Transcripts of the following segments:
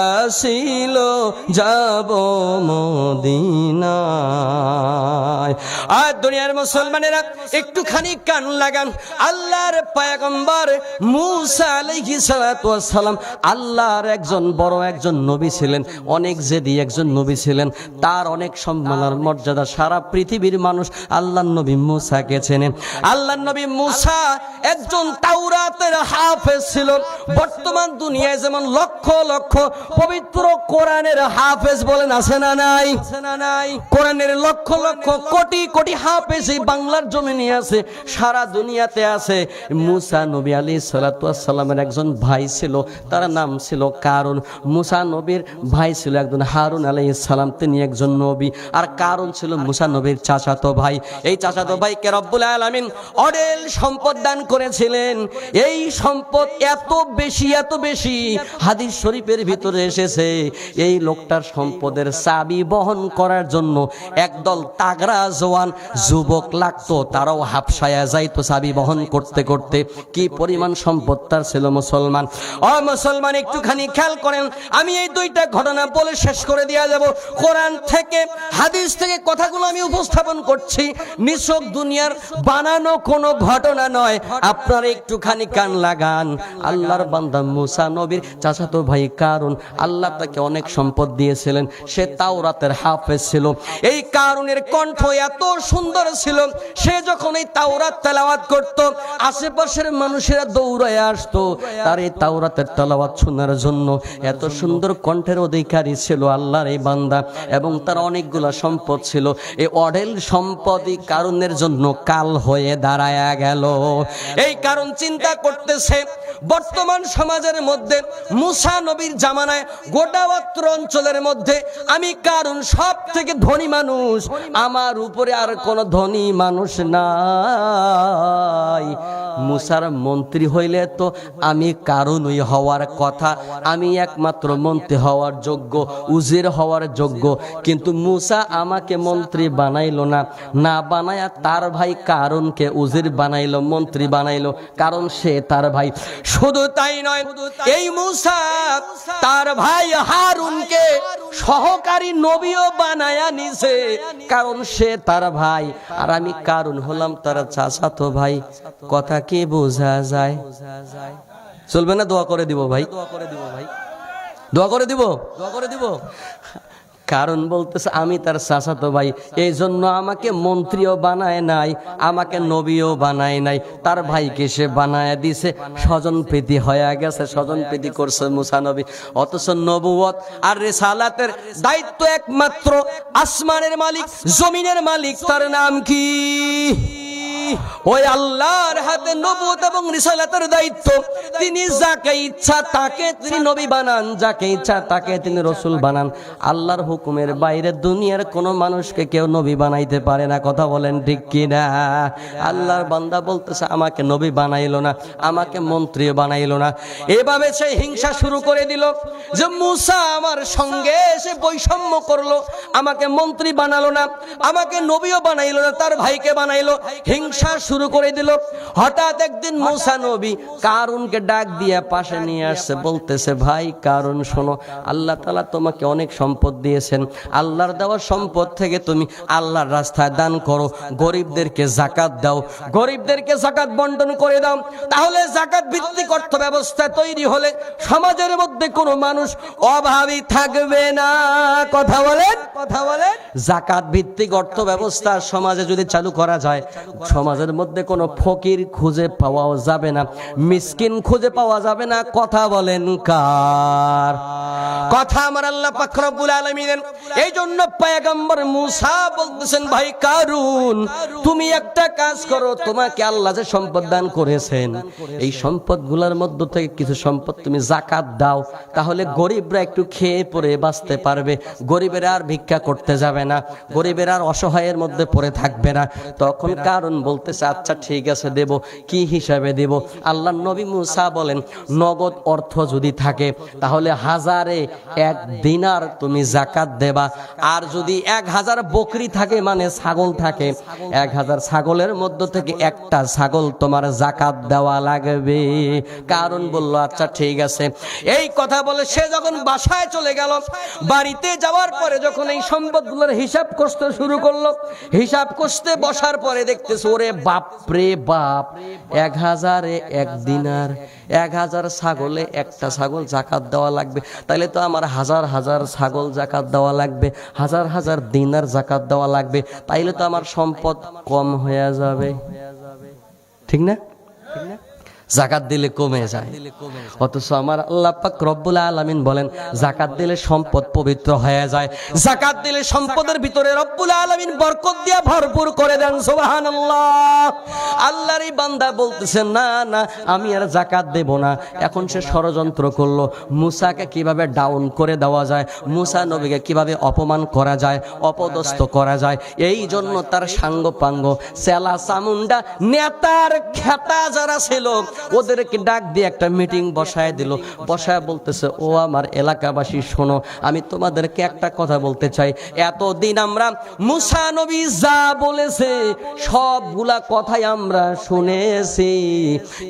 আসিল যাব মদিনায়। আর দুনিয়ার মুসলমানেরা একটুখানি কান লাগান। আল্লাহর পয়গম্বর মুসা আলাইহিস সালাতু ওয়াস সালাম আল্লাহর একজন বড় একজন নবী ছিলেন, অনেক জেদি একজন নবী ছিলেন। তার অনেক সম্মান আর মর্যাদা, সারা পৃথিবীর মানুষ আল্লাহর নবী মুসাকে চেনেন। আল্লাহর নবী মুসা একজন তাওরাতের হাফেজ ছিল। বর্তমান দুনিয়ায় যেমন লক্ষ লক্ষ পবিত্র কোরআনের হাফেজ বলেন আছে না নাই? কোরআনের লক্ষ লক্ষ কোটি কোটি হাফেজ এই বাংলার জমিনে আছে, সারা দুনিয়াতে আছে। মুসা নবী আলাইহিস সালাতু ওয়াস সালামের একজন ভাই ছিল, তার নাম ছিল কারুন। মুসা নবীর ভাই ছিল একজন হারুন আলাইহিস সালাম, তিনি একজন নবী। আর কারুন ছিল মুসা নবীর চাচাতো ভাই। এই চাচাতো ভাইকে রব্বুল আলামিন অঢেল সম্পদ দান করেছিলেন। এই সম্পদ এত বেশি এত বেশি, হাদিস শরীফের ভিতরে এসেছে এই লোকটার সম্পদের চাবি বহন করার জন্য একদল তাগড়া জওয়ান যুবক লাগতো, তারাও হাফসায়া যাইতো চাবি বহন করতে করতে। কি পরিমাণ সম্পদ তার ছিল মুসলমান। ও মুসলমান, একটুখানি খেয়াল করেন, আমি এই দুইটা ঘটনা বলে শেষ করে দিয়ে যাব। কোরআন থেকে হাদিস থেকে কথাগুলো আমি উপস্থাপন করছি, নিছক দুনিয়ার বানানো কোনো ঘটনা নয়। আপনারা একটুখানি কান লাগান। আল্লাহর বান্দা মুসা নবীর চাচাতো ভাই কারুন, আল্লাহ তাকে অনেক সম্পদ দিয়েছিলেন। সে তাওরাতের হাফেজ ছিল। এই কারুনের কণ্ঠ এত সুন্দর ছিল, সে যখন এই তাওরাত তেলাওয়াত করত, আশেপাশের মানুষেরা দৌড়ায় আসতো তার এই তাওরাতের তেলাওয়াত শোনার জন্য। এত সুন্দর কণ্ঠের অধিকারী ছিল আল্লাহর এই বান্দা, এবং তার অনেকগুলা সম্পদ ছিল। এই অঢেল সম্পদই কারুনের জন্য কাল হয়ে দাঁড়ায়া গেল। এই কারণ চিন্তা করতেছে, বর্তমান সমাজের মধ্যে মুসা নবীর জামানায় গোটা অত্র অঞ্চলের মধ্যে আমি কারণ সব থেকে ধনী মানুষ, আমার উপরে আর কোনো ধনী মানুষ নাই। মুসার মন্ত্রী হইলে তো আমি কারণই হওয়ার কথা, আমি একমাত্র মন্ত্রী হওয়ার যোগ্য, উজির হওয়ার যোগ্য। কিন্তু মুসা আমাকে মন্ত্রী বানাইলো না, না বানায়া তার ভাই কারণকে উজির বানাইলো, মন্ত্রী বানাইলো, কারণ সে তার ভাই। শুধু তাই নয়, এই মুসা তার ভাই হারুনকে সহকারী নবীও বানায়া নিছে, কারণ সে তার ভাই আর আমি কারণ হলাম তার চাচাতো ভাই। কথা কি বোঝা যায়? চলবে না? দোয়া করে দিব ভাই, দোয়া করে দিব ভাই, দোয়া করে দিব, দোয়া করে দিব। কারণ বলতেছে আমি তার চাচাতো ভাই, এই জন্য আমাকে মন্ত্রীও বানায় নাই, আমাকে নবীও বানায় নাই, তার ভাইকে সে বানায় দিছে। স্বজন প্রীতি হয়ে গেছে, স্বজন প্রীতি করছে মুসা নবী। অথচ নবুয়ত আর রিসালাতের দায়িত্ব একমাত্র আসমানের মালিক, জমিনের মালিক, তার নাম কি? ওই আল্লাহর হাতে নবুয়ত এবং রিসালাতের দায়িত্ব। তিনি যাকে ইচ্ছা তাকে তিনি নবী বানান, যাকে ইচ্ছা তাকে তিনি রাসূল বানান। আল্লাহর হুকুমের বাইরে দুনিয়ার কোনো মানুষকে কেউ নবী বানাইতে পারে না। কথা বলেন ঠিক কি না? আল্লাহর বান্দা বলতেছে আমাকে নবী বানাইলো না, আমাকে মন্ত্রী বানাইলো না। এভাবে সে হিংসা শুরু করে দিল যে মুসা আমার সঙ্গে এসে বৈষম্য করলো, আমাকে মন্ত্রী বানালো না, আমাকে নবীও বানাইলো না, তার ভাইকে বানাইলো। হিংসা শুরু করে দিল। হঠাৎ একদিন মুসা নবী কারুনকে ডাক দিয়ে পাশে নিয়ে আসছে, বলতেছে ভাই কারুন শোনো, আল্লাহ তাআলা তোমাকে অনেক সম্পদ দিয়েছেন, আল্লাহর দেওয়া সম্পদ থেকে তুমি আল্লাহর রাস্তায় দান করো, গরিবদেরকে যাকাত দাও, গরিবদেরকে যাকাত বন্টন করে দাও। তাহলে যাকাত ভিত্তিক অর্থ ব্যবস্থা তৈরি হলে সমাজের মধ্যে কোনো মানুষ অভাবী থাকবে না। কথা বলেন, কথা বলেন। যাকাত ভিত্তিক অর্থ ব্যবস্থা সমাজে যদি চালু করা যায়, সমাজের মধ্যে কোনো ফকির খুঁজে পাওয়া যাবে না, মিসকিন খুঁজে পাওয়া যাবে না। কথা বলেন কার কথা? আমার আল্লাহ পাক রব্বুল আলামিন। এই জন্য পয়গম্বর মুসা বলতেছেন ভাই কারুন তুমি একটা কাজ করো, তোমাকে আল্লাহ যে সম্পদ দান করেছেন এই সম্পদগুলোর মধ্য থেকে কিছু সম্পদ তুমি যাকাত দাও, তাহলে গরিবরা একটু খেয়ে পরে বাঁচতে পারবে, গরিবেরা আর ভিক্ষা করতে যাবে না, গরিবেরা আর অসহায়ের মধ্যে পড়ে থাকবে না। তখন কারুন বলতেছে আচ্ছা ঠিক আছে দেব। কি হিসাবে দেব? আল্লাহ নবী মুসা বলেন নগদ অর্থ যদি থাকে তাহলে 1000-এ 1 দিনার তুমি যাকাত দেবা, আর যদি 1000 বকরি থাকে মানে ছাগল থাকে, 1000 ছাগলের মধ্য থেকে একটা ছাগল তোমার যাকাত দেওয়া লাগবে। কারণ বলল আচ্ছা ঠিক আছে। এই কথা বলে সে যখন বাসায় চলে গেল, বাড়িতে যাওয়ার পরে যখন এই সম্পদগুলোর হিসাব করতে শুরু করলো, হিসাব করতে বসার পরে দেখতেছে ওরে বাপ রে বাপ, 1000-এ 1 দিনার, 1000 ছাগলে একটা ছাগল যাকাত দেওয়া লাগবে। তাইলে তো আমার 1000 ছাগল যাকাত দেওয়া লাগবে, 1000 দিনার যাকাত দেওয়া লাগবে। তাইলে তো আমার সম্পদ কম হয়ে যাবে, ঠিক না? যাকাত দিলে কমে যায়। অথচ আমার আল্লাহ পাক রব্বুল আলামিন বলেন যাকাত দিলে সম্পদ পবিত্র হয়ে যায়, যাকাত দিলে সম্পদের ভিতরে রব্বুল আলামিন বরকত দিয়া ভরপুর করে দেন। সুবহানাল্লাহ। আল্লাহর এই বান্দা বলতেছে না না আমি আর যাকাত দেব না। এখন সে ষড়যন্ত্র করলো মুসাকে কিভাবে ডাউন করে দেওয়া যায়, মুসা নবীকে কিভাবে অপমান করা যায়, অপদস্থ করা যায়। এই জন্য তার সাঙ্গপাঙ্গ চেলা চামুন্ডা নেতার খেতা যারা ছিল ওদেরকে ডাক দিয়ে একটা মিটিং বসায় দিল। বসায় বলতেছে ও আমার এলাকাবাসী শোনো, আমি তোমাদেরকে একটা কথা বলতে চাই। এতদিন আমরা মুসা নবী যা বলেছে সবগুলা কথাই আমরা শুনেছি,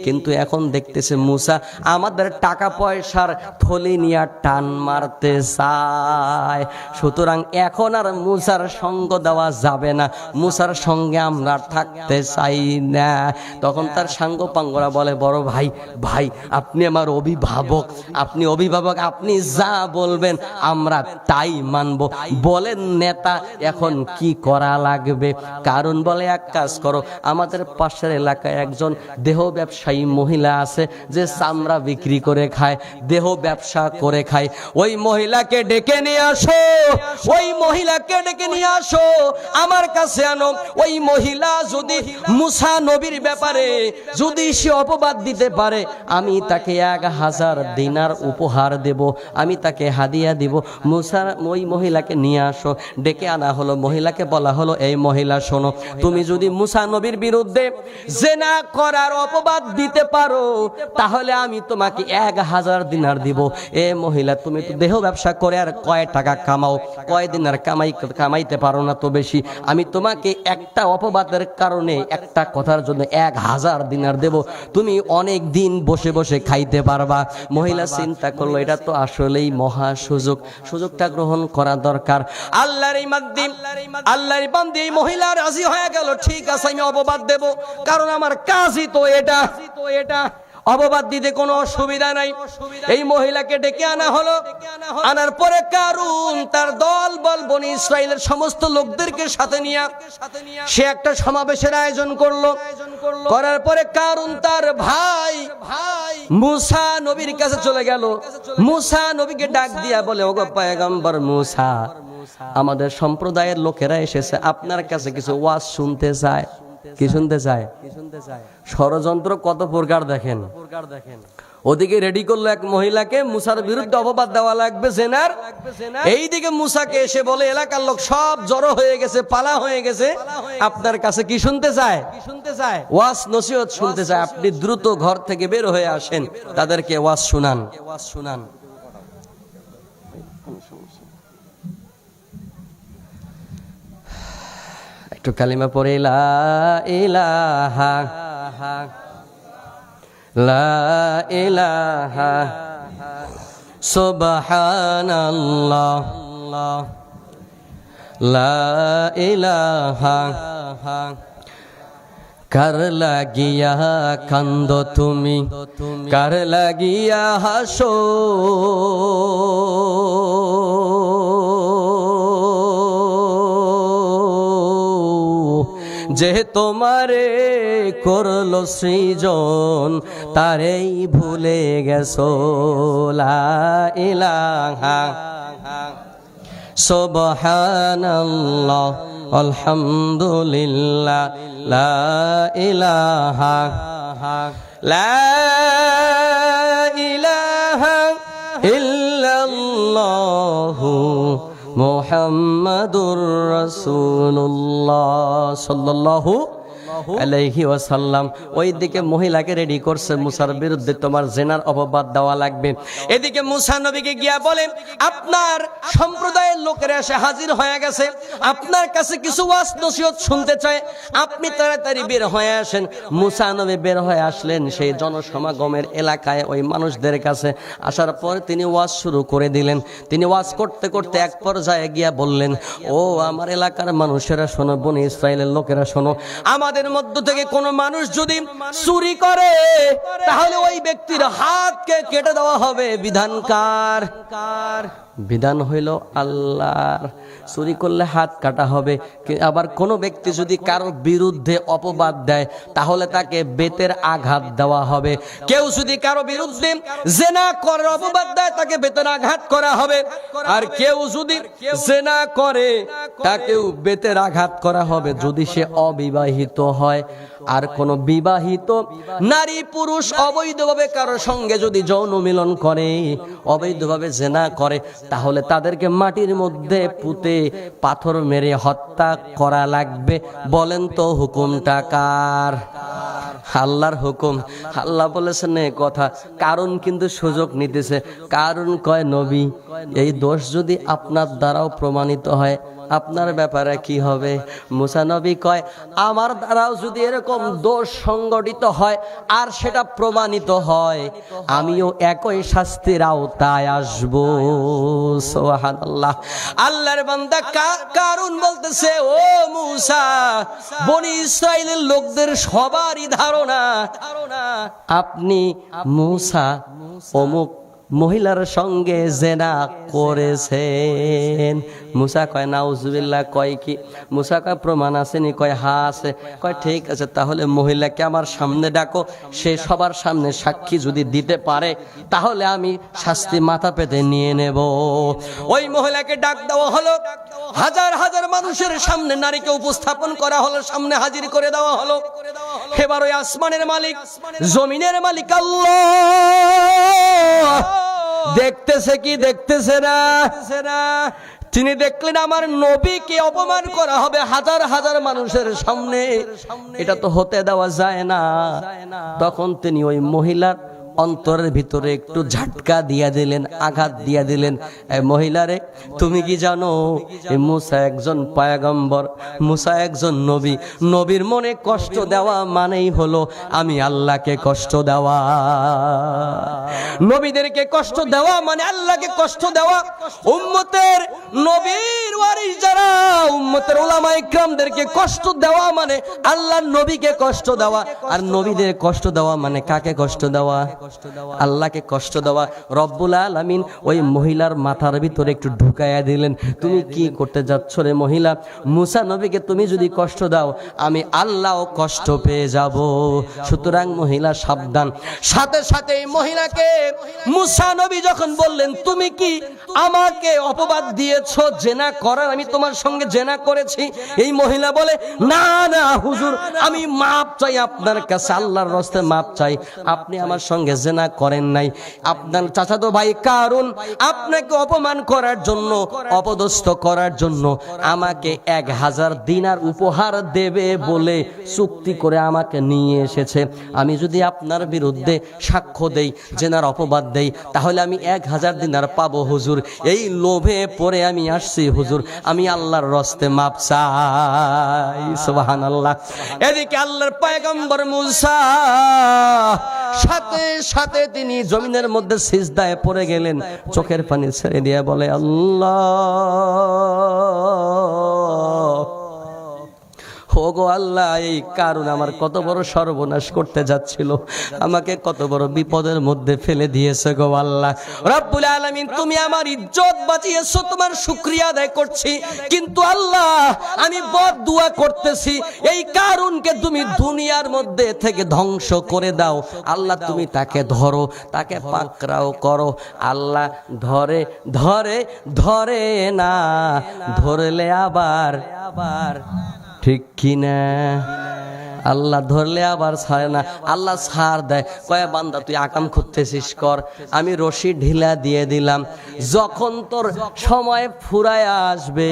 কিন্তু এখন দেখতেছে মুসা আমাদের টাকা পয়সার থলি নিয়ে টান মারতে চায়। সুতরাং এখন আর মুসার সঙ্গ দেওয়া যাবে না, মুসার সঙ্গে আমরা থাকতে চাই না। তখন তার সাঙ্গপাঙ্গরা বলে বড় ভাই ভাই আপনি আমার অভিভাবক, আপনি অভিভাবক, আপনি যা বলবেন আমরা তাই মানব। বলেন নেতা এখন কি করা লাগবে? কারণ বলে এক কাজ করো, আমাদের পাশের এলাকায় একজন দেহ ব্যবসায়ী মহিলা আছে যে চামড়া বিক্রি করে খায়, দেহ ব্যবসা করে খায়। ওই মহিলাকে ডেকে নিয়ে আসো, ওই মহিলাকে ডেকে নিয়ে আসো আমার কাছে আনো। ওই মহিলা যদি মুসা নবীর ব্যাপারে যদি সে অপবাদ দিতে পারে আমি তাকে 1000 দিনার উপহার দেব, আমি তাকে হাদিয়া দিব। মুসা ওই মহিলাকে নিয়ে আসো। ডেকে আনা হলো, মহিলাকে বলা হলো এই মহিলা শোনো, তুমি যদি মুসা নবীর বিরুদ্ধে জেনা করার অপবাদ দিতে পারো তাহলে আমি তোমাকে 1000 দিনার দিব। এ মহিলা তুমি তো দেহ ব্যবসা করে আর কয় টাকা কামাও, কয় দিনার কামাইতে পারো না তো বেশি, আমি তোমাকে একটা অপবাদের কারণে একটা কথার জন্য 1000 দিনার দেব, তুমি অনেক দিন বসে বসে খাইতে পারবা। মহিলা চিন্তা করলো এটা তো আসলেই মহা সুযোগ, সুযোগটা গ্রহণ করা দরকার। আল্লাহর এই মাধ্যমে আল্লাহর বান্দা এই মহিলা রাজি হয়ে গেল, ঠিক আছে আমি অপবাদ দেব, কারণ আমার কাজই তো এটা, অপবাদ দিতে কোনো অসুবিধা নাই। এই মহিলাকে ডেকে আনা হলো। আনার পরে কারুন তার দল বল বনি ইসরাইলের সমস্ত লোকদেরকে সাথে নিয়ে সে একটা সমাবেশের আয়োজন করলো। করার পরে কারুন তার ভাই মুসা নবীর কাছে চলে গেল। মুসা নবীকে ডাক দিয়া বলে ওগো পয়গম্বর মুসা, আমাদের সম্প্রদায়ের লোকেরা এসেছে আপনার কাছে কিছু ওয়াজ শুনতে চায়। কি শুনতে চায়? ষড়যন্ত্র কত প্রকার দেখেন। ওদিকে রেডি করলো এক মহিলাকে মুসার বিরুদ্ধে অপবাদ দেওয়া লাগবে জেনার, এইদিকে মুসাকে এসে বলে এলাকার লোক সব জড়ো হয়ে গেছে, পালা হয়ে গেছে, আপনার কাছে কি শুনতে চায়? ওয়াজ নসিহত শুনতে চায়। আপনি দ্রুত ঘর থেকে বের হয়ে আসেন, তাদেরকে ওয়াজ শুনান। একটু কালিমা পড়ে লা ইলাহা লা ইলাহা সুবহানাল্লাহ লা ইলাহা। কার লাগিয়া কান্দো তুমি, কার লাগিয়া হাসো, যে তোমারে করলো সৃজন তারেই ভুলে গেছো। লা ইলাহা সুবহানাল্লাহ আলহামদুলিল্লাহ লা ইলাহা লা ইলাহা ইল্লাল্লাহু মুহাম্মাদুর রাসূলুল্লাহ সাল্লাল্লাহু আলাইহি ওয়াসাল্লাম ওইদিকে মহিলাকে রেডি করছে, মুসার বিরুদ্ধে তোমার জেনার অপবাদ দেওয়া লাগবে। এদিকে মুসা নবীকে গিয়া বলেন, আপনার সম্প্রদায়ের লোকেরা এসে হাজির হয়ে গেছে, আপনার কাছে কিছু ওয়াজ নসিহত শুনতে চায়, আপনি তাড়াতাড়ি বের হয়ে আসেন। মুসা নবী বের হয়ে আসলেন সেই জনসমাগমের এলাকায়, ওই মানুষদের কাছে আসার পর তিনি ওয়াজ শুরু করে দিলেন। তিনি ওয়াজ করতে করতে এক পর্যায়ে গিয়া বললেন, ও আমার এলাকার মানুষেরা শোনো, বনি ইসরায়েলের লোকেরা শোনো, আমাদের মধ্য থেকে কোনো মানুষ যদি চুরি করে তাহলে ওই ব্যক্তির হাতকে কেটে দেওয়া হবে। বিধান কার? বিধান হইল আল্লাহর। চুরি করলে হাত কাটা হবে। আবার কোনো ব্যক্তি যদি কারোর বিরুদ্ধে অপবাদ দেয় তাহলে তাকে বেতের আঘাত দেওয়া হবে। কেউ যদি কারো বিরুদ্ধে জেনা করার অপবাদ দেয় তাকে বেতের আঘাত করা হবে। আর কেউ যদি জেনা করে তাকেও বেতের আঘাত করা হবে যদি সে অবিবাহিত হয়। আর কোন বিবাহিত নারী পুরুষ অবৈধভাবে কারোর সঙ্গে যদি যৌন মিলন করে, অবৈধভাবে জেনা করে, তাহলে তাদেরকে মাটির মধ্যে পুঁতে পাথর মেরে হত্যা করা লাগবে। বলেন তো হুকুমটা কার? আল্লাহর হুকুম। আল্লাহ বলেছেন এই কথা, কারণ কিন্তু সুযোগ নিতেছে। কারণ কয়, নবী এই দোষ যদি আপনার দ্বারাও প্রমাণিত হয় আপনার ব্যাপারে কি হবে? মুসা নবী কয়, আমার দ্বারাও যদি এরকম দোষ সংগঠিত হয় আর সেটা প্রমাণিত হয়, আমিও একই শাস্তির আওতায় আসব। সুবহানাল্লাহ। আল্লাহর বান্দা কারুন বলতেছে, ও মুসা, বনি ইসরাইলের লোকদের সবারই ধারণা আপনি মুসা অমুক মহিলার সঙ্গে জেনা করেছেন। মুসা কয়, নাউজুবিল্লাহ। কয় কি? মুসা কয়, প্রমাণ আসেনি? কয়, হ্যাঁ আছে। কয়, ঠিক আছে, তাহলে মহিলাকে আমার সামনে ডাকো, সে সবার সামনে সাক্ষী যদি দিতে পারে তাহলে আমি শাস্তি মাথা পেতে নিয়ে নেব। ওই মহিলাকে ডাক দেওয়া হলো, হাজার হাজার মানুষের সামনে নারীকে উপস্থাপন করা হলো, সামনে হাজির করে দেওয়া হলো। এবার ওই আসমানের মালিক, জমিনের মালিক আল্লাহ দেখতেছে কি দেখতেছে না? তিনি দেখলেন আমার নবীকে অপমান করা হবে হাজার হাজার মানুষের সামনে, এটা তো হতে দেওয়া যায় না। তখন তিনি ওই মহিলার অন্তরের ভিতরে একটু ঝাটকা দিয়া দিলেন, আঘাত দিয়া দিলেন। এই মহিলারে, তুমি কি জানো মুসা একজন পয়গম্বর, মুসা একজন নবী। নবীর মনে কষ্ট দেওয়া মানেই হলো আমি আল্লাহকে কষ্ট দেওয়া। নবীদেরকে কষ্ট দেওয়া মানে আল্লাহকে কষ্ট দেওয়া। উম্মতের নবীর ওয়ারিস যারা, উম্মতের উলামা ইকরামদেরকে কষ্ট দেওয়া মানে আল্লাহর নবীকে কষ্ট দেওয়া। আর নবীদের কষ্ট দেওয়া মানে কাকে কষ্ট দেওয়া? আল্লাহকে কষ্ট দেওয়া। রব্বুল আলামিন ওই মহিলার মাথার ভিতরে একটু ঢুকাইয়া দিলেন, তুমি কি করতে যাচ্ছ রে মহিলা? মুসা নবীকে তুমি যদি কষ্ট দাও আমি আল্লাহও কষ্ট পেয়ে যাব। সুতরাং মহিলা সাবধান। সাথে সাথে এই মহিলাকে মুসা নবী যখন বললেন, তুমি কি আমাকে অপবাদ দিয়েছো জেনা করার, আমি তোমার সঙ্গে জেনা করেছি, এই মহিলা বলে, না না হুজুর, আমি মাপ চাই আপনার কাছে, আল্লাহর রাস্তায় মাপ চাই, আপনি আমার সঙ্গে জেনা করেন নাই। আপনার চাচাতো ভাই কারুন আপনাকে অপমান করার জন্য, অপদস্থ করার জন্য আমাকে 1000 দিনার উপহার দেবে বলে চুক্তি করে আমাকে নিয়ে এসেছে। আমি যদি আপনার বিরুদ্ধে সাক্ষ্য দেই, জেনার অপবাদ দেই, তাহলে আমি 1000 দিনার পাবো হুজুর। এই লোভে পড়ে আমি আসছি হুজুর, আমি আল্লাহর রাস্তে মাপ চাই। সুবহানাল্লাহ। এদিকে আল্লাহর পয়গম্বর মুসা সাথে সাথে তিনি জমিনের মধ্যে সিজদায় পড়ে গেলেন, চোখের পানি ছেড়ে দিয়ে বলে, আল্লাহ, ওগো আল্লাহ, এই কারণ আমার কত বড় সর্বনাশ করতে যাচ্ছিল, আমাকে কত বড় বিপদের মধ্যে ফেলে দিয়েছে গো আল্লাহ। রব্বুল আলামিন, তুমি আমার ইজ্জত বাঁচিয়েছো, তোমার শুকরিয়া আদায় করছি। কিন্তু আল্লাহ, আমি বদদুয়া করতেছি, এই কারণকে তুমি দুনিয়ার মধ্যে থেকে ধ্বংস করে দাও। আল্লাহ, তুমি তাকে ধরো, তাকে পাকড়াও করো। আল্লাহ ধরে ধরে ধরে না, ধরলে আবার ঠিক কিনা? আল্লাহ ধরলে আবার ছাড়ে না, আল্লাহ ছাড় দেয়। কয়, বান্দা তুই আকাম করতেছিস কর, আমি রশি ঢিলা দিয়ে দিলাম, যখন তোর সময় ফুরায় আসবে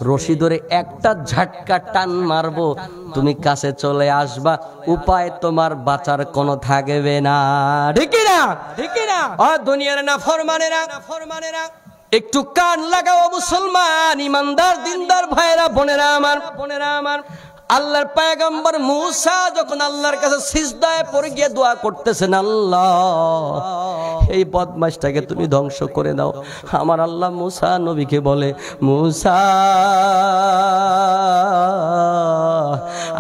রশি ধরে একটা ঝাটকা টান মারবো, তুমি কাছে চলে আসবা, উপায় তোমার বাঁচার কোনো থাকবে না। ঠিক না? দুনিয়ার নাফরমানেরা, একটু কান লাগাও মুসলমান, ইমানদার দিনদার ভাইরা বোনেরা আমার। আল্লাহর পয়গম্বর মুসা যখন আল্লাহর কাছে সিজদায় পড়ে গিয়ে দোয়া করতেছেন, আল্লাহ এই বদমাশটাকে তুমি ধ্বংস করে দাও। আমার আল্লাহ মুসা নবীকে বলে, মুসা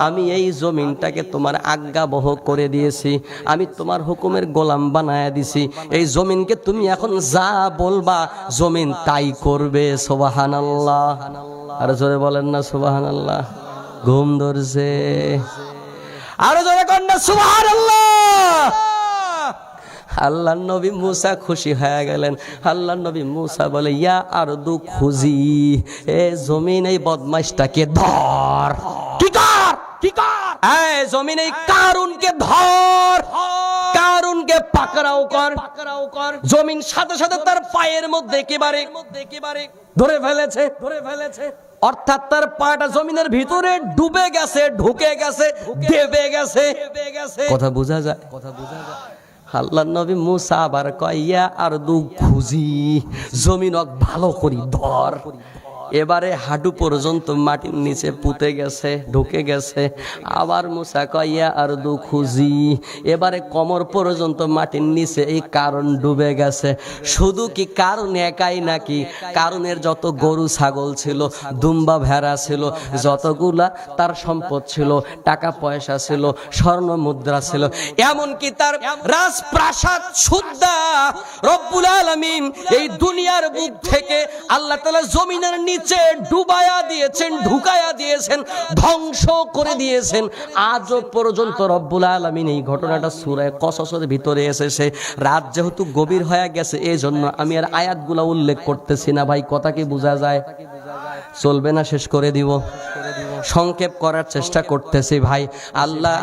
আমি এই জমিনটাকে তোমার আজ্ঞাবহ করে দিয়েছি, আমি তোমার হুকুমের গোলাম বানায়া দিছি। এই জমিনকে তুমি এখন যা বলবা জমিন তাই করবে। সুবহানাল্লাহ। আর জোরে বলেন না সুবহানাল্লাহ। ঘুম ধরছে, আরো জোরে কর না সুবহানাল্লাহ। আল্লাহর নবী মুসা খুশি হয়ে গেলেন। আল্লাহর নবী মুসা বলে, ইয়া আরদু খুজি, এ জমিন এই বদমাশটাকে ধর। কি কর এই জমিন এই কারুনকে ধর, কারুনকে পাকড়াও কর। জমিন সাথে সাথে তার পায়ের মধ্যে একেবারে ধরে ফেলেছে। অর্থাৎ তার পাটা জমিনের ভিতরে ডুবে গেছে, ঢুকে গেছে, দেবে গেছে। কথা বোঝা যায়? আল্লাহর নবী মুসা আবার কয়, ইয়া আরদু খুজি, জমিন ভালো করি ধর। এবারে হাঁটু পর্যন্ত মাটির নিচে পুঁতে গেছে, ঢুকে গেছে। আবার মুসা কয়, ইয়া আরদু খুজি, এবারে কোমর পর্যন্ত মাটির নিচে, এই কারণ ডুবে গেছে। শুধু কি কারণ একাই নাকি? কারণের যত গরু ছাগল ছিল, দুম্বা ভেড়া ছিল, যতগুলা তার সম্পদ ছিল, টাকা পয়সা ছিল, স্বর্ণ মুদ্রা ছিল, এমনকি তার রাজপ্রাসাদ সুদ্ধা রব্বুল আলামিন এই দুনিয়ার বুক থেকে আল্লাহ তাআলা জমিনের নিচে ডুবায়া দিয়েছেন, ঢুকায়া দিয়েছেন, ধ্বংস করে দিয়েছেন। আজও পর্যন্ত রব্বুল আলামিন এই ঘটনাটা সূরা কসসের ভিতরে এসেছে। রাত যেহেতু গভীর হয়ে গেছে, এই জন্য আমি আর আয়াতগুলো উল্লেখ করতেছি না। ভাই কথা কি বোঝা যায়? চলবে না, শেষ করে দিব। সংক্ষেপ করার চেষ্টা করতেছি ভাই। আল্লাহ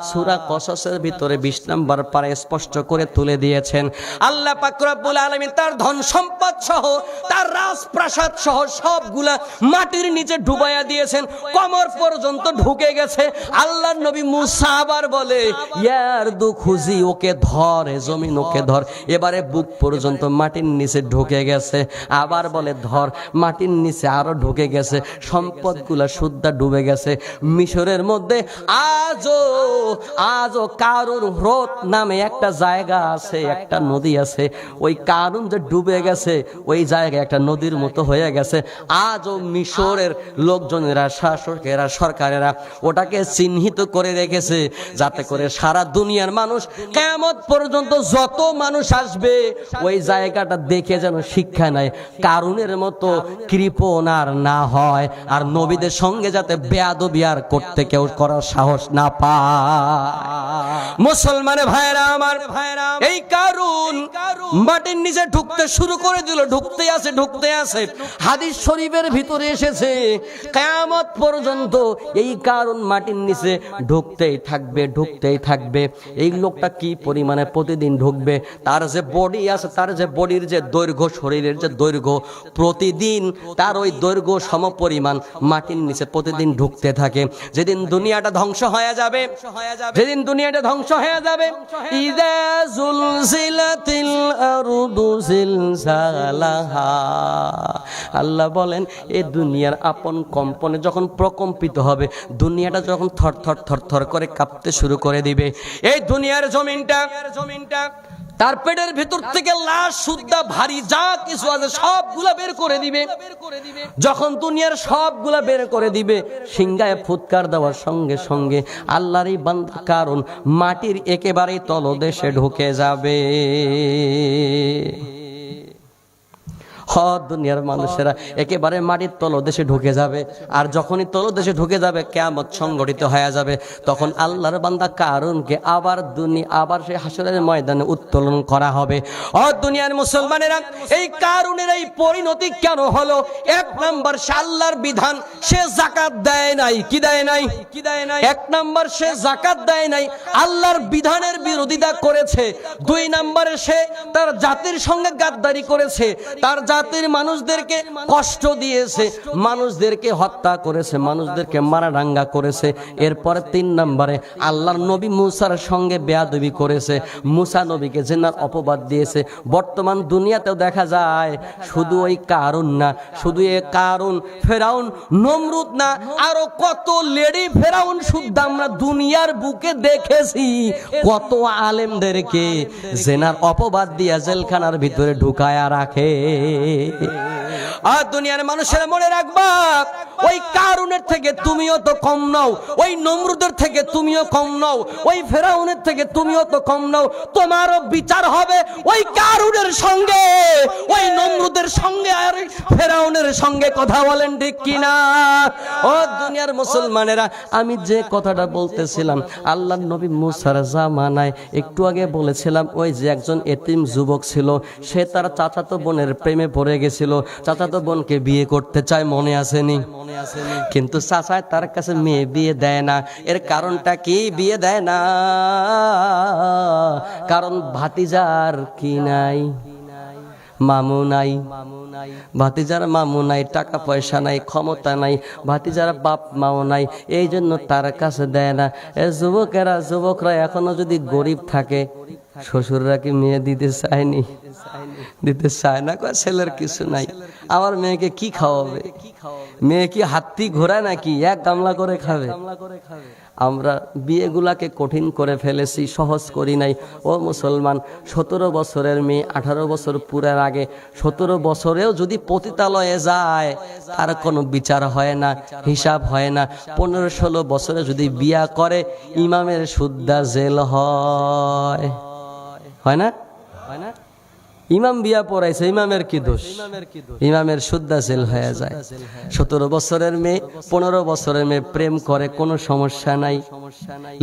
সূরা কসসের ভিতরে 20 নম্বর পারে স্পষ্ট করে তুলে দিয়েছেন, আল্লাহ পাক রব্বুল আলামিন তার ধন সম্পদ সহ, তার রাজপ্রাসাদ সহ সবগুলা মাটির নিচে ডুবাইয়া দিয়েছেন, কোমর পর্যন্ত ঢুকে গেছে। আল্লাহর নবী মুসা আবার বলে, ইয়ার দুখুজি, ওকে ধর, এ জমিন ওকে ধর। এবারে বুক পর্যন্ত মাটির নিচে ঢুকে গেছে। আবার বলে ধর, মাটির নিচে আরো ঢুকে গেছে, সম্পদগুলা সুদ্ধা ডুবে গেছে। মিশরের মধ্যে আজও কারুন হ্রদ নামে একটা জায়গা আছে, একটা নদী আছে। ওই কারুন যে ডুবে গেছে, ওই জায়গায় একটা নদীর মতো হয়ে গেছে। আজও মিশরের লোকজনেরা, শাসকেরা, সরকারেরা ওটাকে চিহ্নিত করে রেখেছে, যাতে করে সারা দুনিয়ার মানুষ, কিয়ামত পর্যন্ত যত মানুষ আসবে ওই জায়গাটা দেখে যেন শিক্ষা নেয়, কারুনের মতো কৃপণ আর না হয়, আর নবীদের সঙ্গে যাতে বেয়াদবি আর করতে কেউ করার সাহস না পায়। মুসলমান ভাইরা আমার, এই কারুন মাটির নিচে ঢুকতে শুরু করে দিল, ঢুকতে আছে। হাদিস শরীফের ভিতরে এসেছে, কিয়ামত পর্যন্ত এই কারুন মাটির নিচে ঢুকতেই থাকবে। এই লোকটা কি পরিমাণে প্রতিদিন ঢুকবে, তার যে বডি আছে, তার যে বডির যে দৈর্ঘ্য, শরীরের যে দৈর্ঘ্য, প্রতিদিন তার ওই দৈর্ঘ্য সম পরিমাণ মাটির নিচে প্রতিদিন ঢুকতে থাকে। যেদিন দুনিয়াটা ধ্বংস হয়ে যাবে, ইযা যুলজিলাতিল আরদু জিলজালাহা, আল্লাহ বলেন এই দুনিয়ার আপন কম্পনে যখন প্রকম্পিত হবে, দুনিয়াটা যখন থরথর করে কাঁপতে শুরু করে দিবে, এই দুনিয়ার জমিনটা তার পেটের ভিতর থেকে লাশ সুদ্ধা ভারী যা কিছু আছে সবগুলা বের করে দিবে। যখন দুনিয়ার সবগুলা বের করে দিবে, সিংহায় ফুৎকার দেওয়ার সঙ্গে সঙ্গে আল্লাহর এই বান্দা কারণ মাটির একেবারেই তলদেশে ঢুকে যাবে। দুনিয়ার মানুষেরা একেবারে মাটির তলদেশে ঢুকে যাবে। আর যখনই তলদেশে ঢুকে যাবে, কিয়ামত সংগঠিত হয়ে যাবে, তখন আল্লাহর বান্দা কারুনকে আবার সেই হাসরের ময়দানে উত্তোলন করা হবে। দুনিয়ার মুসলমানেরা, এই কারুনের এই পরিণতি কেন হলো? 1 নাম্বার, সে আল্লাহর বিধান, সে যাকাত দেয় নাই। কি দেয় নাই? 1 নাম্বার, সে যাকাত দেয় নাই, আল্লাহর বিধানের বিরোধিতা করেছে। 2 নাম্বারে, সে তার জাতির সঙ্গে গাদ্দারি করেছে, তার জাতি জাতির মানুষদেরকে কষ্ট দিয়েছে, মানুষদেরকে হত্যা করেছে, মানুষদেরকে মারাডাঙ্গা করেছে। এরপরে 3 নম্বরে আল্লাহর নবী মুসার সঙ্গে বেয়াদবি করেছে, মুসা নবীকে জিন্নার অপবাদ দিয়েছে। বর্তমান দুনিয়াতেও দেখা যায় শুধু ওই কারুন না, শুধু এ কারুন, ফেরাউন, নমরুদ না, আরো কত লেডি ফেরাউন শুদ্ধ আমরা দুনিয়ার বুকে দেখেছি। কত আলেমদেরকে জেনার অপবাদ দিয়া জেলখানার ভিতরে ঢুকায়া রাখে। আর দুনিয়ার মানুষের মনে রাখবা, ওই কারুনের থেকে তুমিও তো কম নাও, ওই নমরুদের থেকে তুমিও কম নাও, ওই ফেরাউনের থেকে তুমিও তো কম নাও। তোমারও বিচার হবে ওই কারুনের সঙ্গে, ওই নমরুদের সঙ্গে, আর ফেরাউনের সঙ্গে। কথা বলেন ঠিক কিনা? ও দুনিয়ার মুসলমানেরা, আমি যে কথাটা বলতেছিলাম আল্লাহর নবী মুসার জামানায়, একটু আগে বলেছিলাম ওই যে একজন এতিম যুবক ছিল, সে তার চাচাতো বোনের প্রেমে পড়ে গেছিল, চাচাতো বোনকে বিয়ে করতে চায়, মনে আসেনি? কিন্তু চাচায় তার কাছে মেয়ে বিয়ে দেয় না। এর কারণটা কি? বিয়ে দেয় না কারণ ভাতিজার কি নাই, মামু নাই। ভাতিজার মামু নাই, টাকা পয়সা নাই, ক্ষমতা নাই, ভাতিজার বাপ মাও নাই, এই জন্য তার কাছে দেয় না। যুবকরা এখনো যদি গরিব থাকে, শ্বশুররা কি মেয়ে দিতে চায়নি? দিতে চায় না, ছেলের কিছু নাই, আমার মেয়েকে কি খাওয়াবে? মেয়ে কি হাতি ঘোড়া নাকি এক গামলা করে খাবে? আমরা বিয়েগুলাকে কঠিন করে ফেলেছি, সহজ করি নাই। ও মুসলমান, 17 বছরের মেয়ে 18 বছর পুরার আগে 17 বছরেও যদি পতিতালয়ে যায়, তার কোনো বিচার হয় না, হিসাব হয় না। 15-16 বছরে যদি বিয়া করে, ইমামের সুদ্দা জেল হয়, হয় না? হয় না? ইমাম বিয়া পড়াইছে, ইমামের কি দোষ? ইমামের সুদ্দা জেল হয়ে যায়। 17 বছরের মেয়ে, 15 বছরের মেয়ে প্রেম করে, কোনো সমস্যা নাই,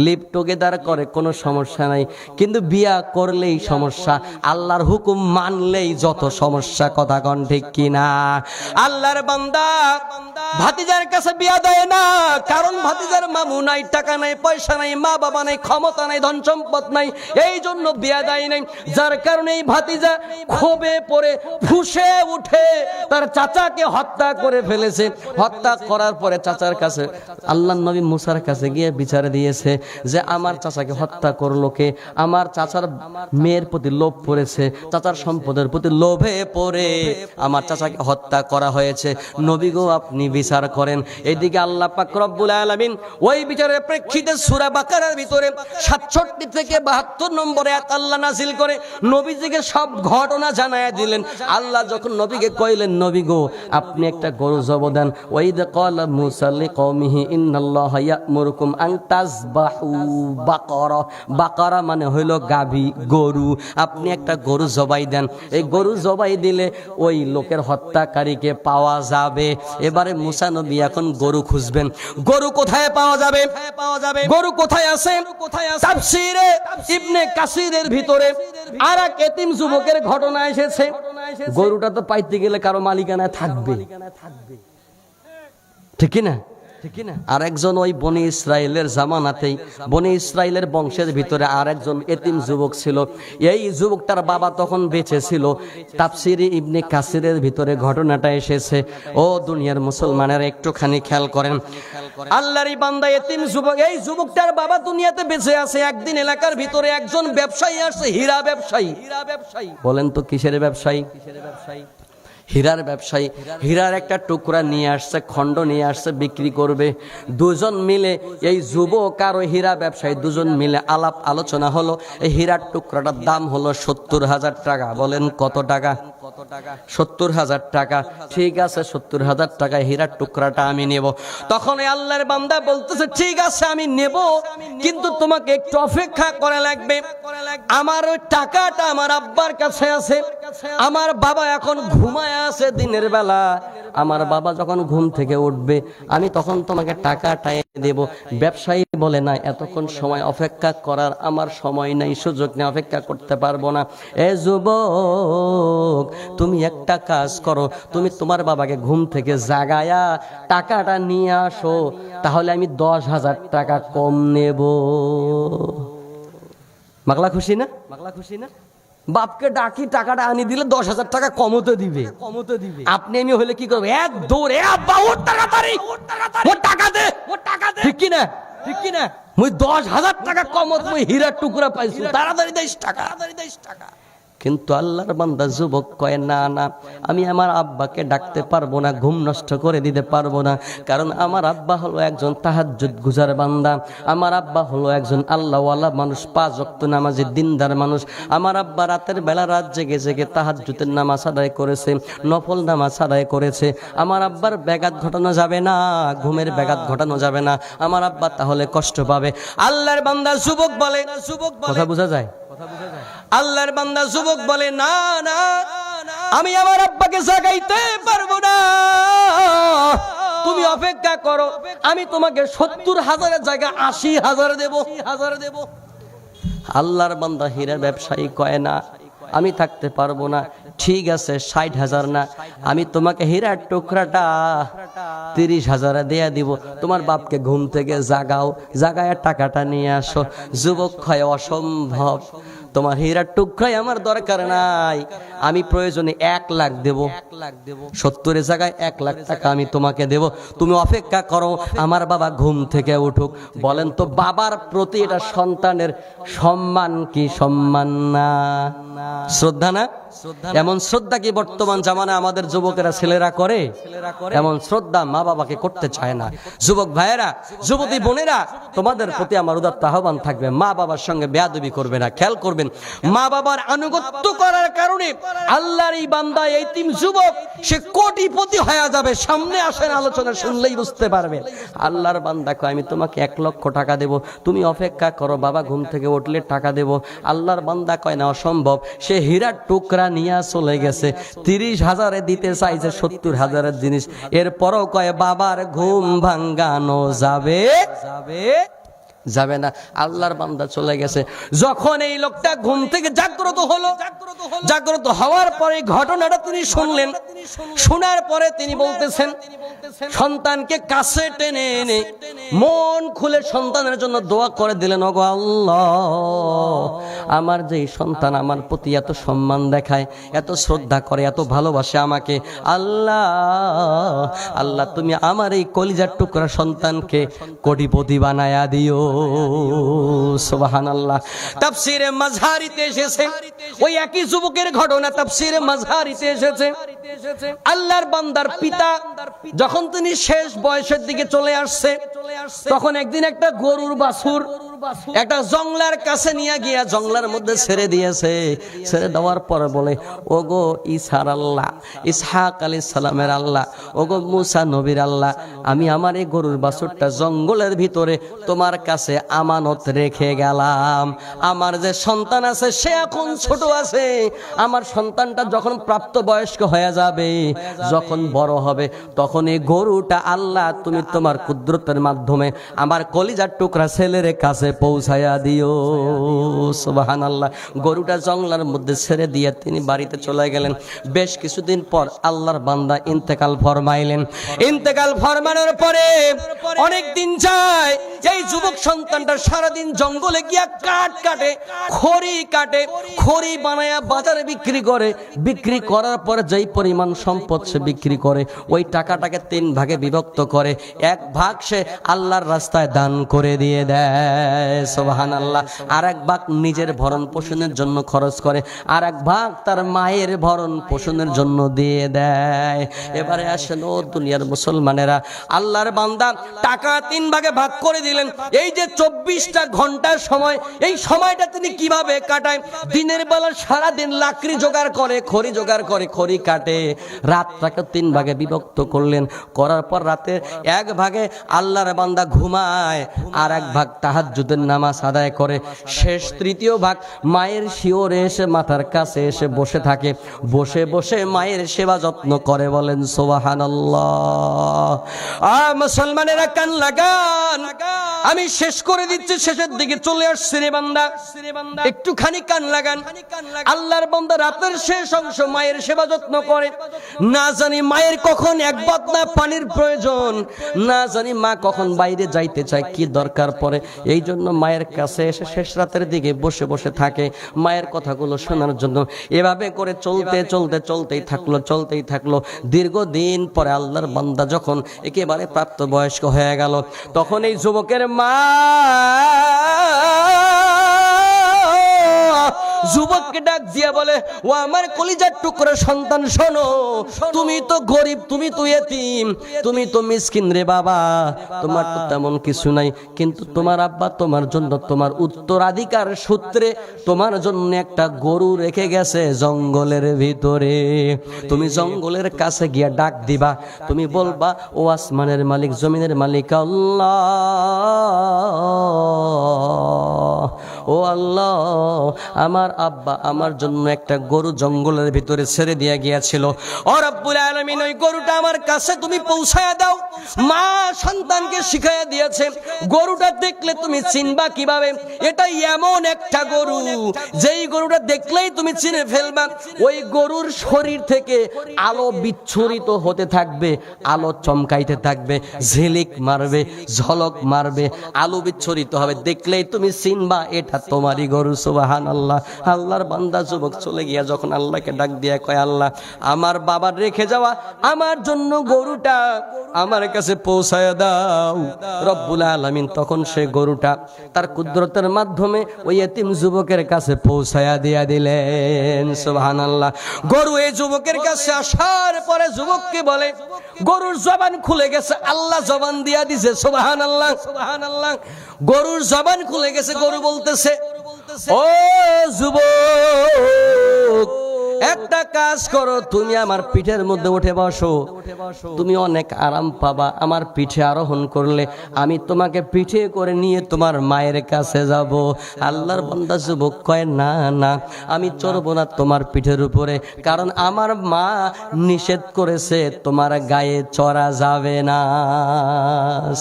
লিভ টুগেদার করে, কোনো সমস্যা নাই। কিন্তু বিয়া করলেই সমস্যা, আল্লাহর হুকুম মানলেই যত সমস্যা। কথা কন ঠিক কিনা? আল্লাহর বান্দা ভাতিজার কাছে বিয়া দেয় না, কারণ ভাতিজার মামু নাই, টাকা নাই, পয়সা নাই, মা বাবা নাই, ক্ষমতা নাই, ধন সম্পদ নাই, এই জন্য বিয়া দেয় নাই। যার কারণে এই ভাতিজা ক্ষোভে পড়ে ফুঁসে উঠে তার চাচাকে হত্যা করে ফেলেছে। হত্যা করার পরে চাচার কাছে, আল্লাহর নবী মুসার কাছে গিয়ে বিচার দিয়েছে যে আমার চাচাকে হত্যা করলো কে? আমার চাচার মেয়ের প্রতি লোভ পড়েছে, চাচার সম্পদের প্রতি লোভে পড়ে আমার চাচাকে হত্যা করা হয়েছে। নবী গো, আপনি বিচার করেন। এদিকে আল্লাহ পাক রব্বুল আলামিন ওই বিচারের প্রেক্ষিতে সূরা বাকারার ভিতরে 67 থেকে 72 নম্বরে আয়াত আল্লাহ নাযিল করে নবীজিকে সব ঘটনা জানায়া দিলেন। আল্লাহ যখন নবীকে কইলেন, নবী গো, আপনি একটা গরু জব দেন। ওয়াইদ ক্বালা মূসা লিকওমিহি ইন্নাল্লাহা ইয়া'মুরুকুম আন তাযবাহু বাকারা। বাকারা মানে হইল গাভী, গরু। আপনি একটা গরু জবাই দেন। এই গরু জবাই দিলে ওই লোকের হত্যাকারীকে পাওয়া যাবে। এবারে মূসা নবী এখন গরু খুঁজবেন। গরু কোথায় পাওয়া যাবে? গরু কোথায় আছে? তাফসীরে ইবনে কাসিরের ভিতরে আরেক এতিম যুবকের ঘটনা এসেছে। গরুটা তো পাইতে গেলে কারো মালিকানায় থাকবে, ঠিক না? আর একজন ওই বনি ইসরায়েলের জামানাতেই, বনি ইসরায়েলের বংশের ভিতরে আর একজন এতিম যুবক ছিল। এই যুবকটার বাবা তখন বেঁচে ছিল। তাফসীরে ইবনে কাসিরের ভিতরে ঘটনাটা এসেছে। ও দুনিয়ার মুসলমানেরা একটুখানি খেয়াল করেন, আল্লাহরই বান্দা এতিম যুবক, এই যুবকটার বাবা দুনিয়াতে বেঁচে আছে। একদিন এলাকার ভিতরে একজন ব্যবসায়ী আসছে, হীরা ব্যবসায়ী। বলেন তো কিসের ব্যবসায়ী? হীরার ব্যবসায়ী। হীরার একটা টুকরা নিয়ে আসছে, খণ্ড নিয়ে আসছে, বিক্রি করবে। দুজন মিলে, এই যুবক আর ওই হীরা ব্যবসায়ী দুজন মিলে আলাপ আলোচনা হলো। এই হীরার টুকরাটার দাম হলো 70,000 টাকা। বলেন কত টাকা? 70,000 টাকা। ঠিক আছে, 70,000 টাকায় হীরার টুকরাটা আমি নেব। তখন আল্লাহর বান্দা বলতেছে, ঠিক আছে আমি নেব, কিন্তু তোমাকে একটু অপেক্ষা করা লাগবে। আমার ওই টাকাটা আমার আব্বার কাছে আছে। আমার বাবা এখন ঘুমায় আছে দিনের বেলা। আমার বাবা যখন ঘুম থেকে উঠবে, আমি তখন তোমাকে টাকাটা এনে দেব। ব্যবসায়ী বলে, না, এতক্ষণ সময় অপেক্ষা করার আমার সময় নাই, সুযোগ নেই, অপেক্ষা করতে পারবো না। এ যুবক, তুমি একটা কাজ করো, তুমি তোমার বাবাকে ঘুম থেকে জাগায়া টাকাটা নিয়ে আসো, তাহলে আমি 10,000 টাকা কম নেব। মাগলা খুশি না? বাপকে ডাকি টাকাটা আনি দিলে 10,000 টাকা কমতে দিবে। আপনি আমি হলে কি করবো? এক দৌড়ে আব্বা ওর টাকা তারি, ওর টাকা দে, ঠিক কি না? মুই 10,000 টাকা কমত মুই হীরার টুকরা পাইছি, তাড়াতাড়ি দেশ টাকা। কিন্তু আল্লাহর বান্দা যুবক কয় না না, আমি আমার আব্বাকে ডাকতে পারবো না, ঘুম নষ্ট করে দিতে পারবো না, কারণ আমার আব্বা হলো একজন তাহাজ্জুদ গুজার বান্দা, আমার আব্বা হলো একজন আল্লাহওয়ালা মানুষ, 5 ওয়াক্ত নামাজি দিনদার মানুষ। আমার আব্বা রাতের বেলা রাত জেগে জেগে তাহাজ্জুদের নামাজ আদায় করেছে, নফল নামাজ আদায় করেছে। আমার আব্বার ব্যাঘাত ঘটানো যাবে না, ঘুমের ব্যাঘাত ঘটানো যাবে না, আমার আব্বা তাহলে কষ্ট পাবে। আল্লাহর বান্দা যুবক বলে, কথা বোঝা যায়? আল্লাহর বান্দা যুবক বলে না না, আমি আমার আব্বাকে জাগাইতে পারবো না, তুমি অপেক্ষা করো, আমি তোমাকে 70,000-এর জায়গায় 80,000 দেব। আল্লাহর বান্দা হীরার ব্যবসায়ী কয় না, আমি থাকতে পারবো না। ঠিক আছে, 60,000 না, আমি তোমাকে হীরার টুকরাটা 30,000 দেয়া দিব। তোমার বাপকে ঘুম থেকে জাগাও, জাগায় টাকাটা নিয়ে আসো। যুবক কয় অসম্ভব, তোমার হীরার টুকরাই আমার দরকার নাই, আমি প্রয়োজনে 1 লাখ দেব। 70-এর জায়গায় 1 লাখ টাকা আমি তোমাকে দেব, তুমি অপেক্ষা করো, আমার বাবা ঘুম থেকে উঠুক। বলেন তো, বাবার প্রতি এটা সন্তানের সম্মান কি সম্মান না? শ্রদ্ধা না? এমন শ্রদ্ধা কি বর্তমান জামানায় আমাদের যুবকেরা ছেলেরা করে? এমন শ্রদ্ধা মা বাবাকে করতে চায় না। যুবক ভাইয়েরা, যুবতী বোনেরা, তোমাদের প্রতি আমার উদাত্ত আহ্বান থাকবে, মা বাবার সঙ্গে বেয়াদবি করবে না। খেয়াল করবেন, মা বাবার আনুগত্য করার কারণে আল্লাহর এই বান্দা এতিম যুবক সে কোটিপতি হয়ে যাবে। সামনে আসেন, আলোচনা শুনলেই বুঝতে পারবে। আল্লাহর বান্দা কয় আমি তোমাকে 1 লক্ষ টাকা দেব, তুমি অপেক্ষা করো, বাবা ঘুম থেকে উঠলে টাকা দেব। আল্লাহর বান্দা কয় না, অসম্ভব। সে হীরার টুকরা নিয়ে চলে গেছে, 30,000-এ দিতে চাইছে 70,000-এর জিনিস। এরপরও কয় বাবার ঘুম ভাঙ্গানো যাবে না। আল্লাহর বান্দা চলে গেছে। যখন এই লোকটা ঘুম থেকে জাগ্রত হলো, জাগ্রত হওয়ার পরে ঘটনাটা তিনি শুনলেন। শোনার পরে তিনি বলতেছেন, সন্তানকে কাছে টেনে এনে মন খুলে সন্তানের জন্য দোয়া করে দিলেন। ওগো আল্লাহ, আমার যেই সন্তান আমার প্রতি এত সম্মান দেখায়, এত শ্রদ্ধা করে, এত ভালোবাসে আমাকে, আল্লাহ তুমি আমার এই কলিজার টুকরা সন্তানকে কোটিপতি বানায়া দিও। সুবহানাল্লাহ। তাফসীরে মাযহারিতে এসেছে, ওই একই যুবকের ঘটনা তাফসীরে মাযহারিতে এসেছে। আল্লাহর বান্দার পিতা যখন তিনি শেষ বয়সের দিকে চলে আসছে, তখন একদিন একটা গরুর বাছুর একটা জংলার কাছে নিয়ে গিয়া জংলার মধ্যে ছেড়ে দিয়েছে। ছেড়ে দেওয়ার পরে বলে, ওগো ঈসার আল্লাহ, ইসহাক আলাইহিস সালামের আল্লাহ, ওগো মুসা নবীর আল্লাহ, আমি আমার এই গরুর বাছুরটা জঙ্গলের ভিতরে তোমার কাছে আমানত রেখে গেলাম। আমার যে সন্তান আছে সে এখন ছোট আছে, আমার সন্তানটা যখন প্রাপ্ত বয়স্ক হয়ে যাবে, যখন বড় হবে, তখন এই গরুটা আল্লাহ তুমি তোমার কুদরতের মাধ্যমে আমার কলিজার টুকরা ছেলের কাছে পৌঁছায়া দিও। সুবহানাল্লাহ। গরুটা জঙ্গলের মধ্যে ছেড়ে দিয়ে তিনি বাড়িতে চলে গেলেন। বেশ কিছুদিন পর আল্লাহর বান্দা ইন্তেকাল ফরমাইলেন। ইন্তেকাল ফরমানোর পরে অনেক দিন যায়, এই যুবক সন্তানটা সারাদিন জঙ্গলে গিয়া কাঠ কাটে, খড়ি বানায়া বাজারে বিক্রি করে। বিক্রি করার পরে যেই পরিমাণ সম্পদ সে বিক্রি করে, ওই টাকাটাকে 3 ভাগে বিভক্ত করে। 1 ভাগ সে আল্লাহর রাস্তায় দান করে দিয়ে দেয়। সুবহানাল্লাহ। আর 1 ভাগ নিজের ভরণ পোষণের জন্য খরচ করে, আর 1 ভাগ তার মায়ের ভরণ পোষণের জন্য দিয়ে দেয়। এবারে আসেন ও দুনিয়ার মুসলমানেরা, আল্লাহর বান্দা টাকা 3 ভাগে ভাগ করে দিলেন। এই যে 24টা ঘন্টার সময়, এই সময়টা তিনি কিভাবে কাটায়? দিনের বেলা সারাদিন লাকড়ি জোগাড় করে, খড়ি জোগাড় করে, খড়ি কাটে। রাতটাকে 3 ভাগে বিভক্ত করলেন। করার পর রাতে 1 ভাগে আল্লাহর বান্দা ঘুমায়, আর 1 ভাগ তাহাজ্জুদের নামাজ আদায় করে। শেষ 3য় ভাগ মায়ের শিওরে এসে মাথার কাছে এসে বসে থাকে, বসে বসে মায়ের সেবা যত্ন করে। বলেন সুবহানাল্লাহ। মুসলমানেরা কান লাগান, আমি শেষ করে দিচ্ছি, শেষের দিকে চলে আসছে রে বান্দা, একটুখানি কান লাগান। আল্লাহর বান্দা রাতের শেষ অংশ মায়ের সেবা যত্ন করে, না জানি মায়ের কখন এক বদনা পানির প্রয়োজন, না জানি মা কখন বাইরে যাইতে চায়, কি দরকার পড়ে। এই জন্য মায়ের কাছে এসে শেষ রাতের দিকে বসে বসে থাকে মায়ের কথাগুলো শোনার জন্য। এভাবে করে চলতেই থাকলো। দীর্ঘদিন পরে আল্লাহর বান্দা যখন একেবারে প্রাপ্তবয়স্ক হয়ে গেল, তখন এই যুবকের মা যুবককে ডাক দিয়া বলে, ও আমার কলিজার টুকরা সন্তান, শোনো, তুমি তো গরিব, তুমি তো এতিম, তুমি তো মিসকিন রে বাবা, তোমার তো তেমন কিছু নাই, কিন্তু তোমার আব্বা তোমার জন্য তোমার উত্তরাধিকার সূত্রে তোমার জন্য একটা গরু রেখে গেছে জঙ্গলের ভিতরে। তুমি জঙ্গলের কাছে গিয়া ডাক দিবা, তুমি বলবা, ও আসমানের মালিক, জমিনের মালিক আল্লাহ, ও আল্লাহ, আমার আব্বা আমার জন্য একটা গরু জঙ্গলের ভিতরে ছেড়ে দিয়ে গিয়েছিল, ও রব্বুল আলামিন ওই গরুটা আমার কাছে তুমি পৌঁছায়া দাও। মা সন্তানকে শিখাইয়া দিয়েছে, গরুটা দেখলে তুমি চিনবা কিভাবে, এটা এমন একটা গরু যেই গরুটা দেখলেই তুমি চিনে ফেলবা। ওই গরুর শরীর থেকে আলো বিচ্ছুরিত হতে থাকবে, আলো চমকাইতে থাকবে, ঝিলিক মারবে, ঝলক মারবে, আলো বিচ্ছুরিত হবে, দেখলেই তুমি চিনবা এটা তোমারই গরু। সুবহানাল্লাহ। আল্লাহর বান্দা যুবক চলে গিয়া যখন আল্লাহকে ডাক দিয়া কয়, আল্লাহ, আমার বাবার রেখে যাওয়া আমার জন্য গরুটা আমার কাছে পৌঁছায়া দাও। রব্বুল আলামিন তখন সে গরুটা তার কুদরতের মাধ্যমে ওই এতিম যুবকের কাছে পৌঁছায়া দিয়া দিলেন। সুবহানাল্লাহ। গরু এই যুবকের কাছে আসার পরে যুবককে বলে, গরুর জবান খুলে গেছে, আল্লাহ জবান দিয়া দিছে। সুবহানাল্লাহ, সুবহানাল্লাহ। গরুর জবান খুলে গেছে, গরু বলতেছে, ও যুবক, একটা কাজ করো, তুমি আমার পিঠের মধ্যে উঠে বসো, তুমি অনেক আরাম পাবা। আমার পিঠে আরোহণ করলে আমি তোমাকে পিঠে করে নিয়ে তোমার মায়ের কাছে যাব। আল্লাহর বান্দা যুবক কয়, না না, আমি চড়বো না তোমার পিঠের উপরে, কারণ আমার মা নিষেধ করেছে তোমার গায়ে চড়া যাবে না।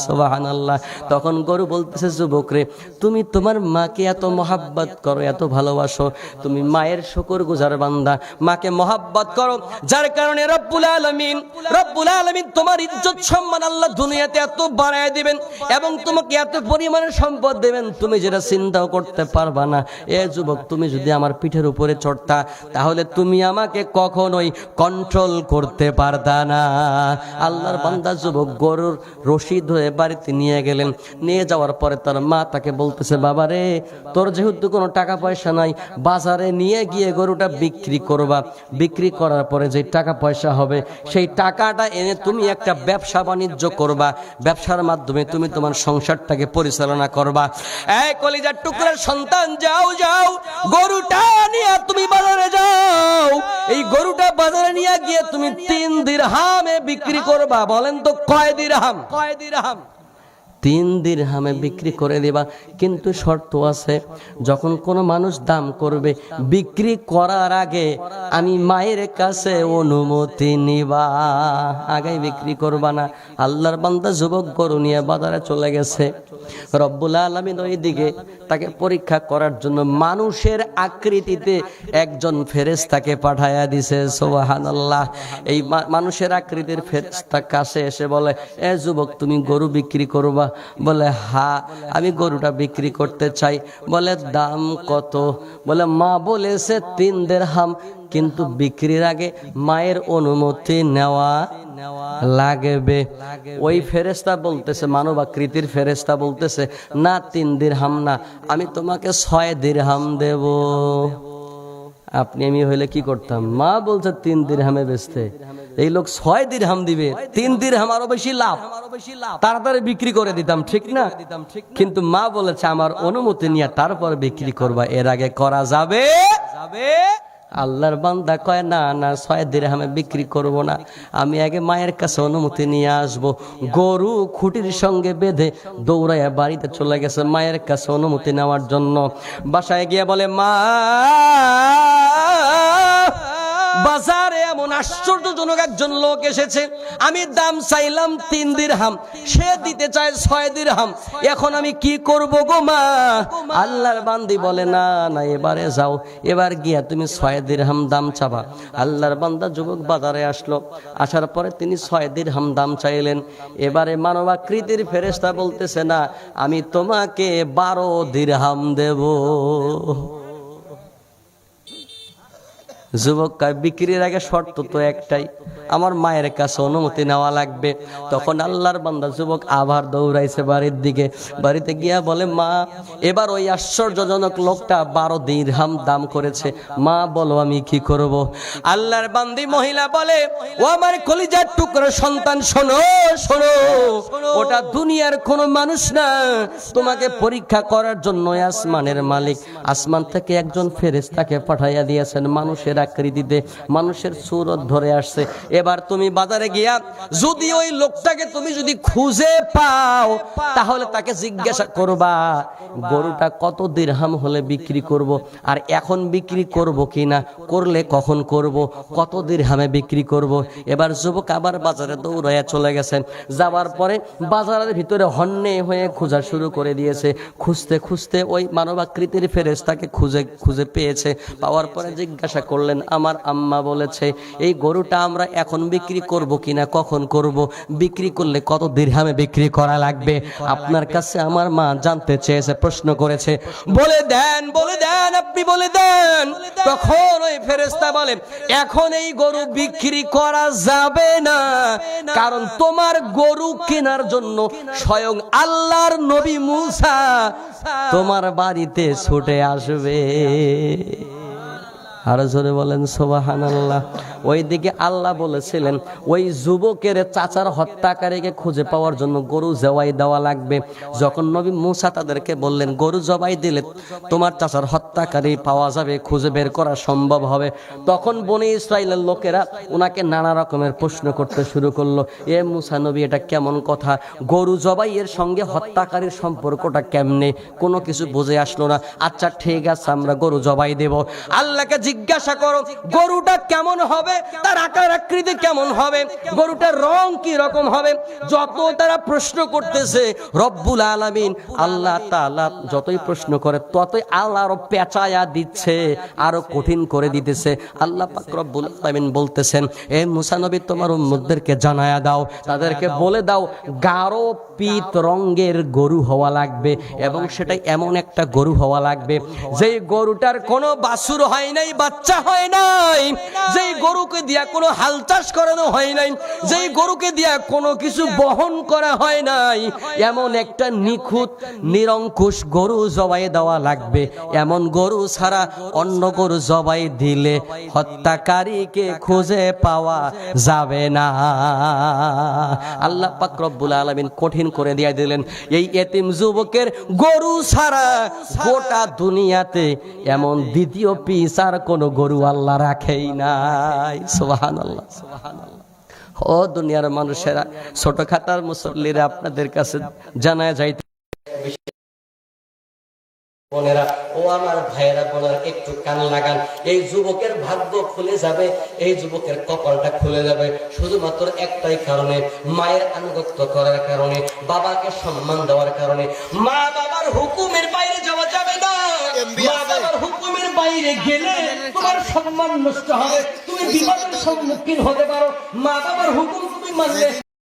সুবহানাল্লাহ। তখন গরু বলতেছে, যুবক রে, তুমি তোমার মাকে এত মহাব্বত করো, এত ভালোবাসো, তুমি মায়ের শুকরগুজার বান্দা, মাকে মহাব্বত করো, যার কারণে রব্বুল আলামিন তোমার ইজ্জত সম্মান আল্লাহ দুনিয়াতে এত বাড়ায় দিবেন এবং তোমাকে এত পরিমাণের সম্পদ দেবেন তুমি যেটা চিন্তাও করতে পারবা না। এ যুবক, তুমি যদি আমার পিঠের উপরে চড়তা তাহলে তুমি আমাকে কখনোই কন্ট্রোল করতে পারতা না। আল্লাহর বান্দা যুবক গরুর রশি ধরে বাড়িতে নিয়ে গেলেন। নিয়ে যাওয়ার পরে তার মা তাকে বলতেছে, বাবা রে, তোর যেহেতু কোনো টাকা পয়সা নাই, বাজারে নিয়ে গিয়ে গরুটা বিক্রি করবা, বিক্রি করার পরে যে টাকা পয়সা হবে সেই টাকাটা এনে তুমি একটা ব্যবসা বাণিজ্য করবা, ব্যবসার মাধ্যমে তুমি তোমার সংসারটাকে পরিচালনা করবা। এই কলিজার টুকরার সন্তান, যাও যাও, গরুটা নিয়ে তুমি বাজারে যাও, এই গরুটা বাজারে নিয়ে গিয়ে তুমি 3 দিরহামে বিক্রি করবা। বলেন তো কয় দিরহাম? 3 দিরহামে বিক্রি করে দিবা, কিন্তু শর্ত আছে, যখন কোনো মানুষ দাম করবে বিক্রি করার আগে আমি মায়ের কাছে অনুমতি নিবা, আগে বিক্রি করবা না। আল্লাহর বান্দা যুবক গরু নিয়ে বাজারে চলে গেছে। রব্বুল আলামিন ওইদিকে তাকে পরীক্ষা করার জন্য মানুষের আকৃতিতে একজন ফেরেশতাকে পাঠায়া দিছে। সুবহানাল্লাহ। এই মানুষের আকৃতির ফেরেশতা কাছে এসে বলে, এ যুবক, তুমি গরু বিক্রি করবা? বলে, হ্যাঁ, আমি গরুটা বিক্রি করতে চাই। বলে, দাম কত? বলে, মা বলেছে 3 দিরহাম, কিন্তু বিক্রির আগে মায়ের অনুমতি নেওয়া লাগবে। ওই ফেরেশতা বলতেছে, মানব আকৃতির ফেরেশতা বলতেছে, না 3 দিরহাম না, আমি তোমাকে 6 দিরহাম দেব। আপনি আমি হইলে কি করতাম? মা বলছে 3 দিরহামে বেচতে, এই লোক 6 দিরহাম দিবে, 3 দিরহাম আরো বেশি লাভ, তাড়াতাড়ি বিক্রি করে দিতাম, ঠিক না? কিন্তু মা বলেছে আমার অনুমতি নিয়ে তারপর বিক্রি করবা, এর আগে করা যাবে? আল্লাহর বান্দা কয়, না না, 6 দিরহামে বিক্রি করব না, আমি আগে মায়ের কাছে অনুমতি নিয়ে আসব। গরু খুঁটির সঙ্গে বেঁধে দৌড়াইয়া বাড়িতে চলে গেছে মায়ের কাছে অনুমতি নেওয়ার জন্য। বাসায় গিয়ে বলে, মা, বাজারে এমন আশ্চর্যজনক একজন লোক এসেছে, আমি দাম চাইলাম 3 দিরহাম, সে দিতে চায় 6 দিরহাম, এখন আমি কি করব গো মা? আল্লাহর বান্দি বলে না না, এবারে যাও, এবার গিয়া তুমি 6 দিরহাম দাম চাবা। আল্লাহর বান্দা যুবক বাজারে আসলো, আসার পরে তিনি 6 দিরহাম দাম চাইলেন। এবারে মানবাকৃতির ফেরেশতা বলতেছে না, আমি তোমাকে 12 দিরহাম দেব। যুবক কয়, বিক্রির আগে শর্ত তো একটাই, আমার মায়ের কাছে অনুমতি নেওয়া লাগবে। তখন আল্লাহর বান্দা যুবক আবার দৌড়াইছে বাড়ির দিকে, বাড়িতে গিয়া বলে, মা এবার ওই আশ্চর্যজনক লোকটা 12 দিরহাম দাম করেছে, মা বলো আমি কি করব? আল্লাহর বান্দি মহিলা বলে, ও আমার কলিজার টুকরো সন্তান, শোনো শোনো, ওটা দুনিয়ার কোনো মানুষ না, তোমাকে পরীক্ষা করার জন্য আসমানের মালিক আসমান থেকে একজন ফেরেশতাকে পাঠাইয়া দিয়েছেন, মানুষের আকৃতিতে, মানুষের সুরত ধরে আসছে। এবার তুমি বাজারে গিয়া যদি ওই লোকটাকে তুমি যদি খুঁজে পাও, তাহলে তাকে জিজ্ঞাসা করবা গরুটা কত দিরহাম হলে বিক্রি করব, আর এখন বিক্রি করব কিনা, করলে কখন করব, কত দিরহামে বিক্রি করব। এবার যুবক আবার বাজারে দৌড়াইয়া চলে গেছেন। যাওয়ার পরে বাজারের ভিতরে হন্যে হয়ে খোঁজা শুরু করে দিয়েছে। খুঁজতে খুঁজতে ওই মানবাকৃতির ফেরেশতাকে খুঁজে পেয়েছে। পাওয়ার পরে জিজ্ঞাসা করলেন, আমার আম্মা বলেছে এই গরুটা আমরা এখন বিক্রি করব কিনা, কখন করব, বিক্রি করলে কত দিরহামে বিক্রি করা লাগবে, আপনার কাছে আমার মা জানতে চেয়েছে, প্রশ্ন করেছে, বলে দেন আপনি বলে দেন। তখন ওই ফেরেশতা বলে, এখন এই গরু বিক্রি করা যাবে না, কারণ তোমার গরু কেনার জন্য স্বয়ং আল্লাহর নবী মূসা তোমার বাড়িতে ছুটে আসবে। আরো জোরে বলেন সুবহানাল্লাহ। ওইদিকে আল্লাহ বলেছিলেন ওই যুবকের চাচার হত্যাকারীকে খুঁজে পাওয়ার জন্য গরু জবাই দেওয়া লাগবে। যখন নবী মূসা তাদেরকে বললেন গরু জবাই দিলে তোমার চাচার হত্যাকারী পাওয়া যাবে, খুঁজে বের করা সম্ভব হবে, তখন বনি ইসরাইলের লোকেরা ওনাকে নানা রকমের প্রশ্ন করতে শুরু করলো, এ মূসা নবী এটা কেমন কথা, গরু জবাইয়ের সঙ্গে হত্যাকারীর সম্পর্কটা কেমনে, কোনো কিছু বুঝে আসলো না। আচ্ছা ঠিক আছে, আমরা গরু জবাই দেব। আল্লাহকে জিজ্ঞাসা করো গরুটা কেমন হবে, তার আকার আকৃতি কেমন হবে, গরুটার রং কি রকম হবে। যত তারা প্রশ্ন করতেছে, রব্বুল আলামিন আল্লাহ তাআলা যতই প্রশ্ন করে ততই আল্লাহ আরো পেঁচায়া দিচ্ছে, আরো কঠিন করে দিতেছে। আল্লাহ পাক রব্বুল আলামিন বলতেছেন, এ মুসা নবী তোমার উম্মতদেরকে জানায়া দাও, তাদেরকে বলে দাও গাঢ় পিত রঙের গরু হওয়া লাগবে, এবং সেটাই এমন একটা গরু হওয়া লাগবে যেই গরুটার কোনো বাছুর হয় নাই, বাচ্চা হয় নাই, যেই গরুকে দিয়া কোনো হাল চাষ করানো হয় নাই, যেই গরুকে দিয়া কোনো কিছু বহন করা হয় নাই, এমন একটা নিখুঁত নিরঙ্কুশ গরু জবাই দেওয়া লাগবে। এমন গরু ছাড়া অন্য গরু জবাই দিলে হত্যাকারীকে খুঁজে পাওয়া যাবে না। আল্লাহ পাক রব্বুল আলামিন কঠিন করে দিয়ে দিলেন, এই এতিম যুবকের গরু ছাড়া গোটা দুনিয়াতে এমন দ্বিতীয় পিস আর কোন গরু আল্লাহ রাখেই নাই। সুবহানাল্লাহ সুবহানাল্লাহ। ও দুনিয়ার মানুষেরা, ছোটখাটার মুসল্লিরা, আপনাদের কাছে জানায় যাইতে বোনেরা, ও আমার ভাইয়েরা বোনেরা, একটু কান লাগান। এই যুবকের ভাগ্য খুলে যাবে, এই যুবকের কপালটা খুলে যাবে শুধুমাত্র একটাই কারণে, মায়ের আনুগত্য করার কারণে, বাবাকে সম্মান দেওয়ার কারণে। মা বাবার হুকুমের বাইরে যাওয়া যাবে না। মা বাবার হুকুমের বাইরে গেলে তোমার সম্মান নষ্ট হবে, তুমি বিপদের সম্মুখীন হতে পারো। মা বাবার হুকুম তুমি মানলে